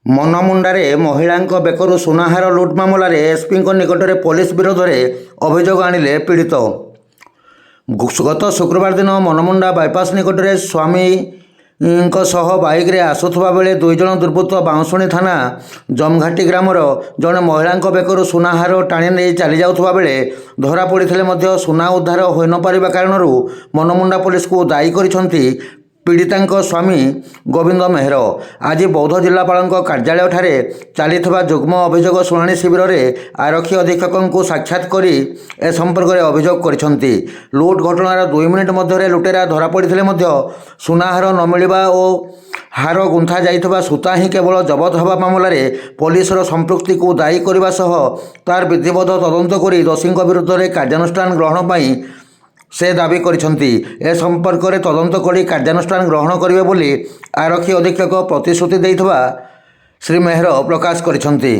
ମନମୁଣ୍ଡାରେ ମହିଳାଙ୍କ ବେକରୁ ସୁନାହାର ଲୁଟ୍ ମାମଲାରେ ଏସ୍ପିଙ୍କ ନିକଟରେ ପୋଲିସ ବିରୋଧରେ ଅଭିଯୋଗ ଆଣିଲେ ପୀଡ଼ିତ। ଗତ ଶୁକ୍ରବାର ଦିନ ମନମୁଣ୍ଡା ବାଇପାସ୍ ନିକଟରେ ସ୍ୱାମୀଙ୍କ ସହ ବାଇକ୍ରେ ଆସୁଥିବା ବେଳେ ଦୁଇଜଣ ଦୁର୍ବୃତ୍ତ ବାଉଁଶୁଣୀ ଥାନା ଜମଘାଟି ଗ୍ରାମର ଜଣେ ମହିଳାଙ୍କ ବେକରୁ ସୁନାହାର ଟାଣି ନେଇ ଚାଲିଯାଉଥିବା ବେଳେ ଧରା ପଡ଼ିଥିଲେ ମଧ୍ୟ ସୁନା ଉଦ୍ଧାର ହୋଇନପାରିବା କାରଣରୁ ମନମୁଣ୍ଡା ପୋଲିସକୁ ଦାୟୀ କରିଛନ୍ତି ପୀଡ଼ିତାଙ୍କ ସ୍ୱାମୀ ଗୋବିନ୍ଦ ମେହେର। ଆଜି ବୌଦ୍ଧ ଜିଲ୍ଲାପାଳଙ୍କ କାର୍ଯ୍ୟାଳୟଠାରେ ଚାଲିଥିବା ଯୁଗ୍ମ ଅଭିଯୋଗ ଶୁଣାଣି ଶିବିରରେ ଆରକ୍ଷୀ ଅଧୀକ୍ଷକଙ୍କୁ ସାକ୍ଷାତ କରି ଏ ସମ୍ପର୍କରେ ଅଭିଯୋଗ କରିଛନ୍ତି। ଲୁଟ୍ ଘଟଣାର 2 ମିନିଟ୍ ମଧ୍ୟରେ ଲୁଟେରା ଧରାପଡ଼ିଥିଲେ ମଧ୍ୟ ସୁନାହାର ନ ମିଳିବା ଓ ହାର ଗୁନ୍ଥା ଯାଇଥିବା ସୂତା ହିଁ କେବଳ ଜବତ ହେବା ମାମଲାରେ ପୋଲିସର ସମ୍ପୃକ୍ତିକୁ ଦାୟୀ କରିବା ସହ ତାର ବିଧିବଦ୍ଧ ତଦନ୍ତ କରି ଦୋଷୀଙ୍କ ବିରୁଦ୍ଧରେ କାର୍ଯ୍ୟାନୁଷ୍ଠାନ ଗ୍ରହଣ ପାଇଁ ସେ ଦାବି କରିଛନ୍ତି। ଏ ସମ୍ପର୍କରେ ତଦନ୍ତ କରି କାର୍ଯ୍ୟାନୁଷ୍ଠାନ ଗ୍ରହଣ କରିବେ ବୋଲି ଆରକ୍ଷୀ ଅଧୀକ୍ଷକ ପ୍ରତିଶ୍ରୁତି ଦେଇଥିବା ଶ୍ରୀ ମେହେର ପ୍ରକାଶ କରିଛନ୍ତି।